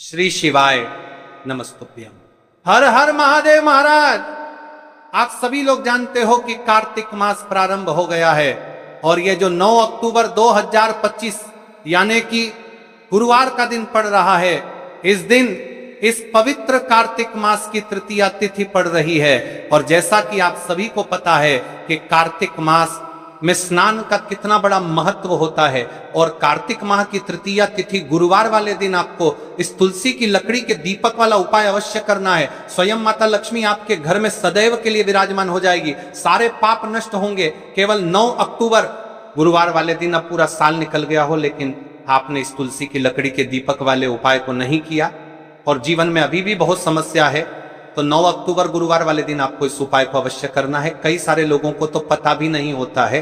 श्री शिवाय नमस्तुभ्यम। हर हर महादेव महाराज। आप सभी लोग जानते हो कि कार्तिक मास प्रारंभ हो गया है और ये जो 9 अक्टूबर 2025 यानी कि गुरुवार का दिन पड़ रहा है, इस दिन इस पवित्र कार्तिक मास की तृतीया तिथि पड़ रही है। और जैसा कि आप सभी को पता है कि कार्तिक मास में स्नान का कितना बड़ा महत्व होता है और कार्तिक माह की तृतीया तिथि गुरुवार वाले दिन आपको इस तुलसी की लकड़ी के दीपक वाला उपाय अवश्य करना है। स्वयं माता लक्ष्मी आपके घर में सदैव के लिए विराजमान हो जाएगी, सारे पाप नष्ट होंगे। केवल 9 अक्टूबर गुरुवार वाले दिन अब पूरा साल निकल गया हो, लेकिन आपने इस तुलसी की लकड़ी के दीपक वाले उपाय को नहीं किया और जीवन में अभी भी बहुत समस्या है, तो 9 अक्टूबर गुरुवार वाले दिन आपको इस उपाय को अवश्य करना है। कई सारे लोगों को तो पता भी नहीं होता है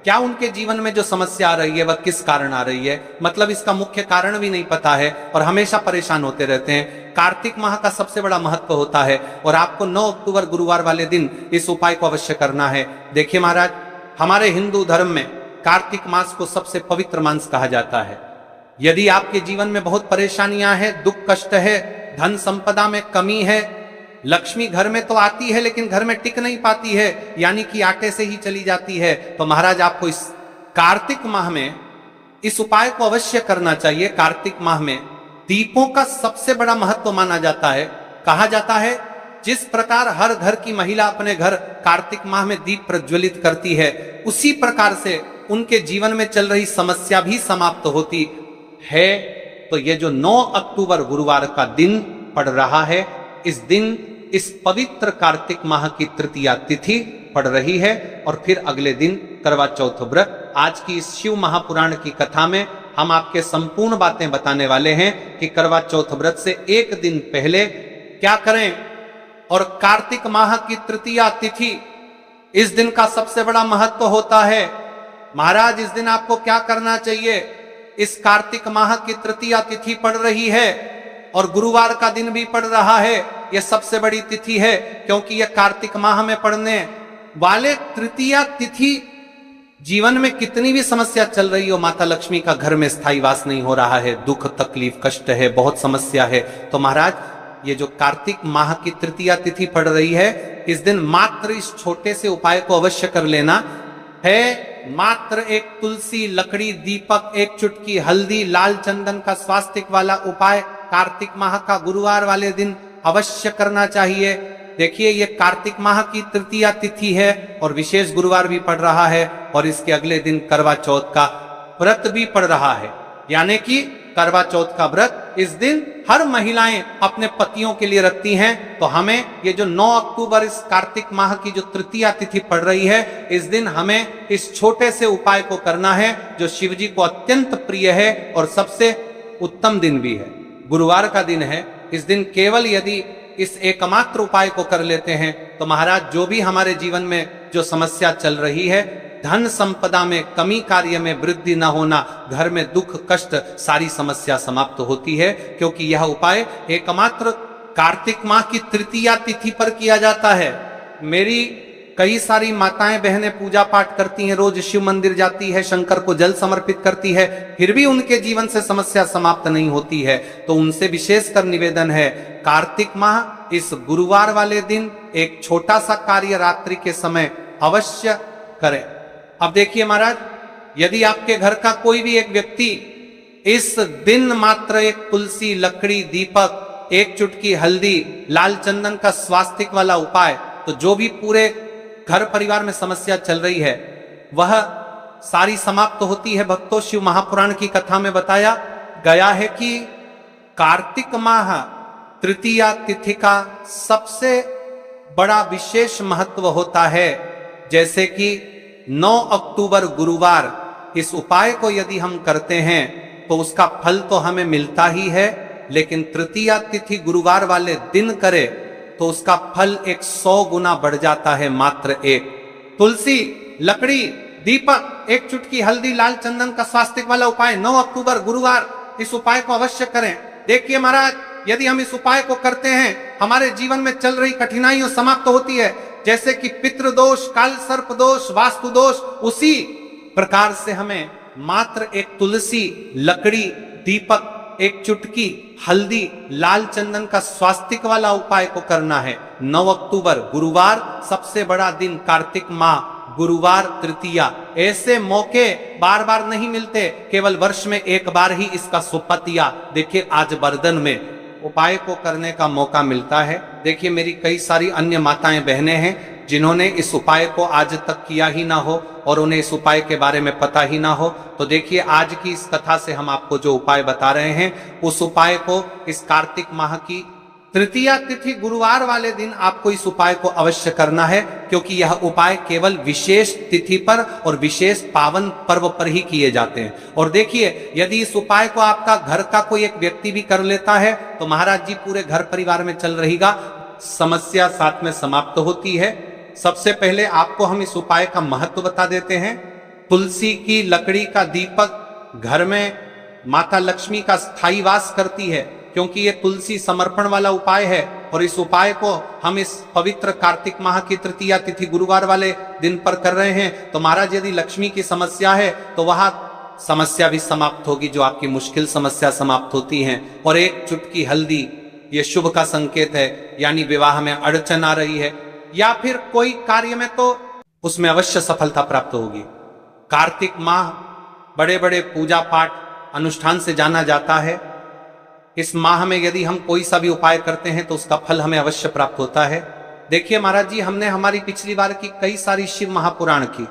क्या उनके जीवन में जो समस्या आ रही है वह किस कारण आ रही है, मतलब इसका मुख्य कारण भी नहीं पता है और हमेशा परेशान होते रहते हैं। कार्तिक माह का सबसे बड़ा महत्व होता है और आपको 9 अक्टूबर गुरुवार वाले दिन इस उपाय को अवश्य करना है। देखिए महाराज, हमारे हिंदू धर्म में कार्तिक मास को सबसे पवित्र मास कहा जाता है। यदि आपके जीवन में बहुत परेशानियां हैं, दुख कष्ट है, धन संपदा में कमी है, लक्ष्मी घर में तो आती है लेकिन घर में टिक नहीं पाती है, यानी कि आटे से ही चली जाती है, तो महाराज आपको इस कार्तिक माह में इस उपाय को अवश्य करना चाहिए। कार्तिक माह में दीपों का सबसे बड़ा महत्व माना जाता है। कहा जाता है जिस प्रकार हर घर की महिला अपने घर कार्तिक माह में दीप प्रज्वलित करती है, उसी प्रकार से उनके जीवन में चल रही समस्या भी समाप्त होती है। तो ये जो 9 अक्टूबर गुरुवार का दिन पड़ रहा है, इस दिन इस पवित्र कार्तिक माह की तृतीया तिथि पड़ रही है और फिर अगले दिन करवा चौथ व्रत। आज की इस शिव महापुराण की कथा में हम आपके संपूर्ण बातें बताने वाले हैं कि करवा चौथ व्रत से एक दिन पहले क्या करें और कार्तिक माह की तृतीया तिथि, इस दिन का सबसे बड़ा महत्व होता है। महाराज, इस दिन आपको क्या करना चाहिए? इस कार्तिक माह की तृतीया तिथि पड़ रही है और गुरुवार का दिन भी पड़ रहा है। यह सबसे बड़ी तिथि है क्योंकि यह कार्तिक माह में पड़ने वाले तृतीया तिथि, जीवन में कितनी भी समस्या चल रही हो, माता लक्ष्मी का घर में स्थायी वास नहीं हो रहा है, दुख तकलीफ कष्ट है, बहुत समस्या है, तो महाराज ये जो कार्तिक माह की तृतीया तिथि पड़ रही है, इस दिन मात्र इस छोटे से उपाय को अवश्य कर लेना है। मात्र एक तुलसी लकड़ी दीपक, एक चुटकी हल्दी, लाल चंदन का स्वास्तिक वाला उपाय कार्तिक माह का गुरुवार वाले दिन अवश्य करना चाहिए। देखिए, ये कार्तिक माह की तृतीया तिथि है और विशेष गुरुवार भी पड़ रहा है और इसके अगले दिन करवा चौथ का व्रत भी पड़ रहा है, यानी कि करवा चौथ का व्रत इस दिन हर महिलाएं अपने पतियों के लिए रखती हैं। तो हमें ये जो 9 अक्टूबर इस कार्तिक माह की जो तृतीया तिथि पड़ रही है, इस दिन हमें इस छोटे से उपाय को करना है जो शिव जी को अत्यंत प्रिय है और सबसे उत्तम दिन भी है। गुरुवार का दिन है। इस दिन केवल यदि इस एकमात्र उपाय को कर लेते हैं तो महाराज जो भी हमारे जीवन में जो समस्या चल रही है, धन संपदा में कमी, कार्य में वृद्धि न होना, घर में दुख कष्ट, सारी समस्या समाप्त होती है, क्योंकि यह उपाय एकमात्र कार्तिक माह की तृतीया तिथि पर किया जाता है। मेरी कई सारी माताएं बहनें पूजा पाठ करती हैं, रोज शिव मंदिर जाती है, शंकर को जल समर्पित करती है, फिर भी उनके जीवन से समस्या समाप्त नहीं होती है। तो उनसे विशेषकर निवेदन है, कार्तिक माह इस गुरुवार वाले दिन एक छोटा सा कार्य रात्रि के समय अवश्य करें। अब देखिए महाराज, यदि आपके घर का कोई भी एक व्यक्ति इस दिन मात्र एक तुलसी लकड़ी दीपक, एक चुटकी हल्दी, लाल चंदन का स्वास्तिक वाला उपाय, तो जो भी पूरे घर परिवार में समस्या चल रही है वह सारी समाप्त होती है। भक्तों, शिव महापुराण की कथा में बताया गया है कि कार्तिक माह तृतीया तिथि का सबसे बड़ा विशेष महत्व होता है। जैसे कि 9 अक्टूबर गुरुवार इस उपाय को यदि हम करते हैं तो उसका फल तो हमें मिलता ही है, लेकिन तृतीया तिथि गुरुवार वाले दिन करे तो उसका फल 100 गुना बढ़ जाता है। मात्र एक तुलसी लकड़ी दीपक, एक चुटकी हल्दी, लाल चंदन का स्वास्तिक वाला उपाय 9 अक्टूबर गुरुवार, इस उपाय को अवश्य करें। देखिए महाराज, यदि हम इस उपाय को करते हैं, हमारे जीवन में चल रही कठिनाइयां समाप्त होती है, जैसे कि पितृदोष, काल सर्प दोष, वास्तु दोष, उसी प्रकार से हमें मात्र एक तुलसी लकड़ी दीपक एक चुटकी हल्दी, लाल चंदन का स्वास्तिक वाला उपाय को करना है। 9 अक्टूबर गुरुवार, सबसे बड़ा दिन कार्तिक माह, गुरुवार तृतीया। ऐसे मौके बार बार नहीं मिलते, केवल वर्ष में एक बार ही इसका सुपतिया देखिए आज बर्दन में उपाय को करने का मौका मिलता है। देखिए मेरी कई सारी अन्य माताएं बहनें हैं जिन्होंने इस उपाय को आज तक किया ही ना हो और उन्हें इस उपाय के बारे में पता ही ना हो। तो देखिए आज की इस कथा से हम आपको जो उपाय बता रहे हैं, उस उपाय को इस कार्तिक माह की तृतीया तिथि गुरुवार वाले दिन आपको इस उपाय को अवश्य करना है, क्योंकि यह उपाय केवल विशेष तिथि पर और विशेष पावन पर्व पर ही किए जाते हैं। और देखिए यदि इस उपाय को आपका घर का कोई एक व्यक्ति भी कर लेता है तो महाराज जी पूरे घर परिवार में चल रहेगा, समस्या साथ में समाप्त होती है। सबसे पहले आपको हम इस उपाय का महत्व बता देते हैं। तुलसी की लकड़ी का दीपक घर में माता लक्ष्मी का स्थायी वास करती है, क्योंकि ये तुलसी समर्पण वाला उपाय है। और इस उपाय को हम इस पवित्र कार्तिक माह की तृतीया तिथि गुरुवार वाले दिन पर कर रहे हैं। तो महाराज यदि लक्ष्मी की समस्या है तो वहां समस्या भी समाप्त होगी, जो आपकी मुश्किल समस्या समाप्त होती है। और एक चुटकी हल्दी ये शुभ का संकेत है, यानी विवाह में अड़चन आ रही है या फिर कोई कार्य में तो उसमें अवश्य सफलता प्राप्त होगी। कार्तिक माह बड़े बड़े पूजा पाठ अनुष्ठान से जाना जाता है। इस माह में यदि हम कोई सा भी उपाय करते हैं तो उसका फल हमें अवश्य प्राप्त होता है। देखिए महाराज जी, हमने हमारी पिछली बार की कई सारी शिव महापुराण की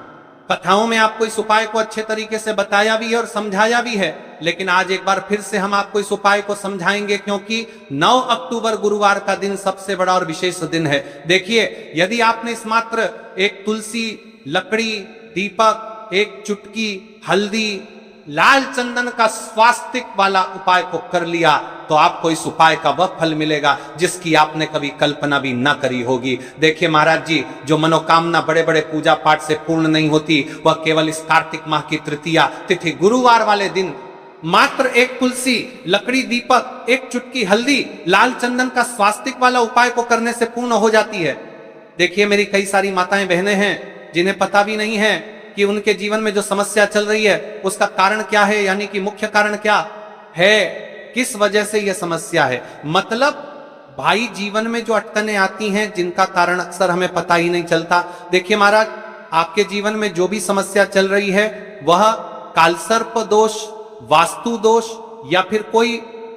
कथाओं में आपको इस उपाय को अच्छे तरीके से बताया भी है और समझाया भी है, लेकिन आज एक बार फिर से हम आपको इस उपाय को समझाएंगे, क्योंकि 9 अक्टूबर गुरुवार का दिन सबसे बड़ा और विशेष दिन है। देखिए यदि आपने इस मात्र एक तुलसी, लकड़ी, दीपक, एक चुटकी हल्दी, लाल चंदन का स्वास्तिक वाला उपाय को कर लिया तो आपको इस उपाय का वह फल मिलेगा जिसकी आपने कभी कल्पना भी ना करी होगी। देखिए महाराज जी, जो मनोकामना बड़े बड़े पूजा पाठ से पूर्ण नहीं होती, वह केवल इस कार्तिक माह की तृतीया तिथि गुरुवार वाले दिन मात्र एक तुलसी, लकड़ी, दीपक, एक चुटकी हल्दी, लाल चंदन का स्वास्तिक वाला उपाय को करने से पूर्ण हो जाती है। देखिए मेरी कई सारी माताएं बहनें हैं जिन्हें पता भी नहीं है कि उनके जीवन में जो समस्या चल रही है उसका कारण क्या है, यानी कि मुख्य कारण क्या है, किस वजह से यह समस्या है। मतलब भाई जीवन में जो अटकनें आती हैं जिनका कारण अक्सर हमें पता ही नहीं चलता। देखिए महाराज, आपके जीवन में जो भी समस्या चल रही है वह कालसर्प दोष, वास्तु दोष या फिर कोई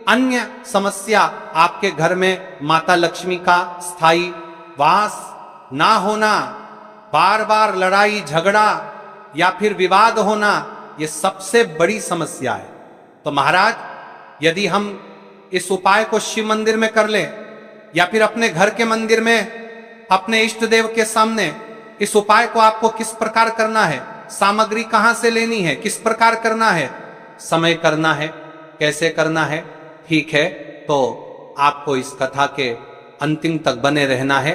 अन्य समस्या, आपके घर में माता लक्ष्मी का स्थायी वास ना होना, बार बार लड़ाई झगड़ा या फिर विवाद होना, यह सबसे बड़ी समस्या है। तो महाराज यदि हम इस उपाय को शिव मंदिर में कर लें या फिर अपने घर के मंदिर में अपने इष्ट देव के सामने, इस उपाय को आपको किस प्रकार करना है, सामग्री कहां से लेनी है, किस प्रकार करना है, समय करना है, कैसे करना है, ठीक है, तो आपको इस कथा के अंतिम तक बने रहना है।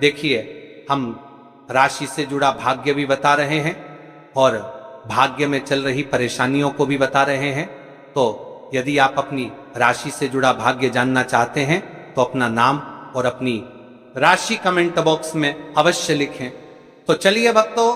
देखिए हम राशि से जुड़ा भाग्य भी बता रहे हैं और भाग्य में चल रही परेशानियों को भी बता रहे हैं। तो यदि आप अपनी राशि से जुड़ा भाग्य जानना चाहते हैं तो अपना नाम और अपनी राशि कमेंट बॉक्स में अवश्य लिखें। तो चलिए भक्तों,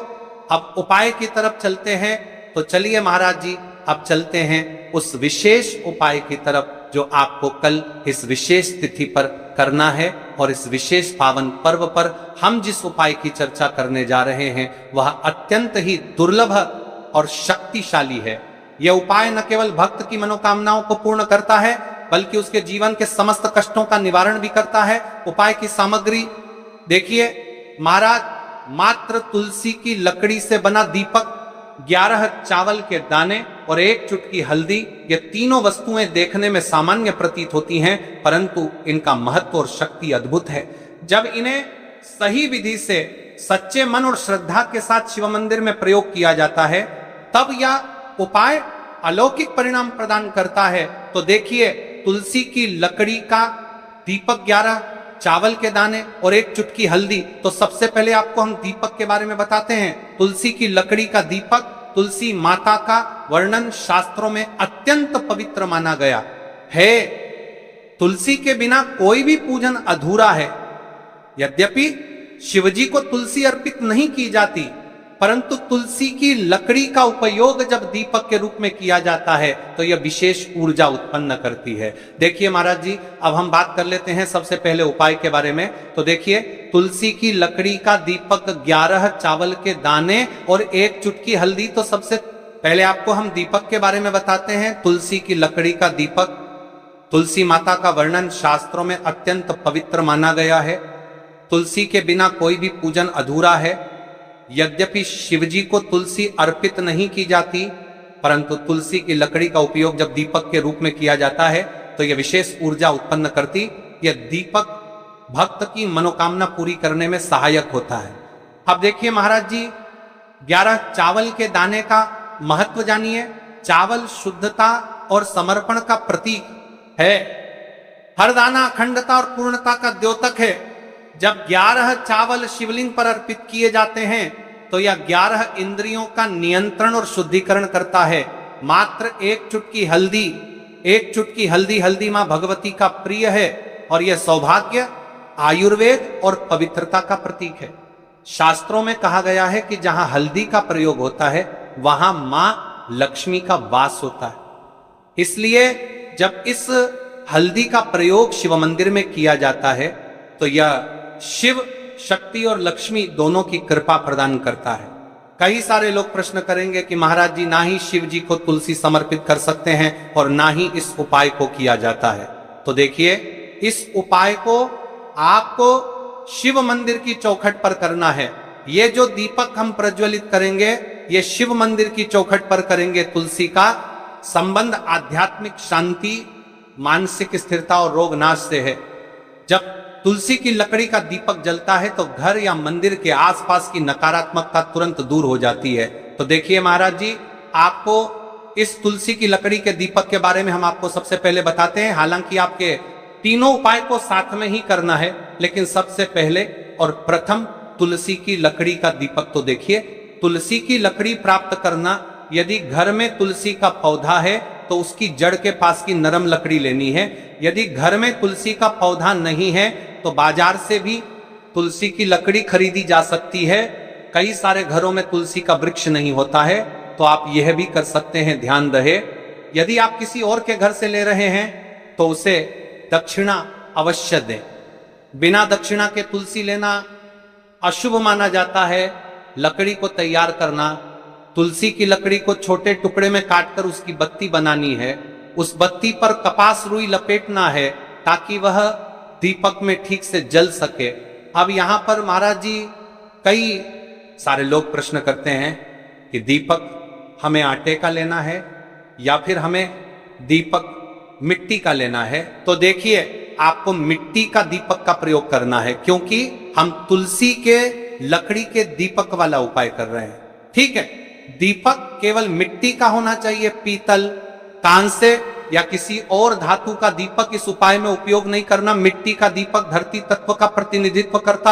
अब उपाय की तरफ चलते हैं। तो चलिए महाराज जी, अब चलते हैं उस विशेष उपाय की तरफ जो आपको कल इस विशेष तिथि पर करना है। और इस विशेष पावन पर्व पर हम जिस उपाय की चर्चा करने जा रहे हैं वह अत्यंत ही दुर्लभ और शक्तिशाली है। यह उपाय न केवल भक्त की मनोकामनाओं को पूर्ण करता है बल्कि उसके जीवन के समस्त कष्टों का निवारण भी करता है। उपाय की सामग्री देखिए महाराज, मात्र तुलसी की लकड़ी से बना दीपक, 11 चावल के दाने और एक चुटकी हल्दी, ये तीनों वस्तुएं देखने में सामान्य प्रतीत होती हैं, परंतु इनका महत्व और शक्ति अद्भुत है। जब इन्हें सही विधि से सच्चे मन और श्रद्धा के साथ शिव मंदिर में प्रयोग किया जाता है तब यह उपाय अलौकिक परिणाम प्रदान करता है। तो देखिए, तुलसी की लकड़ी का दीपक, 11 चावल के दाने और एक चुटकी हल्दी। तो सबसे पहले आपको हम दीपक के बारे में बताते हैं। तुलसी की लकड़ी का दीपक, तुलसी माता का वर्णन शास्त्रों में अत्यंत पवित्र माना गया है। तुलसी के बिना कोई भी पूजन अधूरा है। यद्यपि शिवजी को तुलसी अर्पित नहीं की जाती, परंतु तुलसी की लकड़ी का उपयोग जब दीपक के रूप में किया जाता है तो यह विशेष ऊर्जा उत्पन्न करती है। देखिए महाराज जी, अब हम बात कर लेते हैं सबसे पहले उपाय के बारे में। तो देखिए, तुलसी की लकड़ी का दीपक 11 चावल के दाने और 1 चुटकी हल्दी। तो सबसे पहले आपको हम दीपक के बारे में बताते हैं। तुलसी की लकड़ी का दीपक, तुलसी माता का वर्णन शास्त्रों में अत्यंत पवित्र माना गया है। तुलसी के बिना कोई भी पूजन अधूरा है। यद्यपि शिवजी को तुलसी अर्पित नहीं की जाती, परंतु तुलसी की लकड़ी का उपयोग जब दीपक के रूप में किया जाता है तो यह विशेष ऊर्जा उत्पन्न करती। यह दीपक भक्त की मनोकामना पूरी करने में सहायक होता है। अब देखिए महाराज जी, 11 चावल के दाने का महत्व जानिए। चावल शुद्धता और समर्पण का प्रतीक है। हर दाना अखंडता और पूर्णता का द्योतक है। जब 11 चावल शिवलिंग पर अर्पित किए जाते हैं तो यह 11 इंद्रियों का नियंत्रण और शुद्धिकरण करता है। मात्र 1 चुटकी हल्दी, 1 चुटकी हल्दी, हल्दी मां भगवती का प्रिय है और यह सौभाग्य, आयुर्वेद और पवित्रता का प्रतीक है। शास्त्रों में कहा गया है कि जहां हल्दी का प्रयोग होता है वहां मां लक्ष्मी का वास होता है। इसलिए जब इस हल्दी का प्रयोग शिव मंदिर में किया जाता है तो यह शिव शक्ति और लक्ष्मी दोनों की कृपा प्रदान करता है। कई सारे लोग प्रश्न करेंगे कि महाराज जी, ना ही शिव जी को तुलसी समर्पित कर सकते हैं और ना ही इस उपाय को किया जाता है। तो देखिए, इस उपाय को आपको शिव मंदिर की चौखट पर करना है। ये जो दीपक हम प्रज्वलित करेंगे ये शिव मंदिर की चौखट पर करेंगे। तुलसी का संबंध आध्यात्मिक शांति, मानसिक स्थिरता और रोग नाश से है। जब तुलसी की लकड़ी का दीपक जलता है तो घर या मंदिर के आसपास की नकारात्मकता तुरंत दूर हो जाती है। तो देखिए महाराज जी, आपको इस तुलसी की लकड़ी के दीपक के बारे में हम आपको सबसे पहले बताते हैं। हालांकि आपके तीनों उपाय को साथ में ही करना है, लेकिन सबसे पहले और प्रथम तुलसी की लकड़ी का दीपक। तो देखिए, तुलसी की लकड़ी प्राप्त करना, यदि घर में तुलसी का पौधा है तो उसकी जड़ के पास की नरम लकड़ी लेनी है। यदि घर में तुलसी का पौधा नहीं है तो बाजार से भी तुलसी की लकड़ी खरीदी जा सकती है। कई सारे घरों में तुलसी का वृक्ष नहीं होता है, तो आप यह भी कर सकते हैं। ध्यान रहे, यदि आप किसी और के घर से ले रहे हैं तो उसे दक्षिणा अवश्य दें। बिना दक्षिणा के तुलसी लेना अशुभ माना जाता है। लकड़ी को तैयार करना, तुलसी की लकड़ी को छोटे टुकड़े में काटकर उसकी बत्ती बनानी है। उस बत्ती पर कपास रुई लपेटना है ताकि वह दीपक में ठीक से जल सके। अब यहां पर महाराज जी, कई सारे लोग प्रश्न करते हैं कि दीपक हमें आटे का लेना है या फिर हमें दीपक मिट्टी का लेना है। तो देखिए, आपको मिट्टी का दीपक का प्रयोग करना है, क्योंकि हम तुलसी के लकड़ी के दीपक वाला उपाय कर रहे हैं। ठीक है, दीपक केवल मिट्टी का होना चाहिए। पीतल, कांसे या किसी और धातु का दीपक इस उपाय में उपयोग नहीं करना। मिट्टी का दीपक धरती तत्व का प्रतिनिधित्व करता है।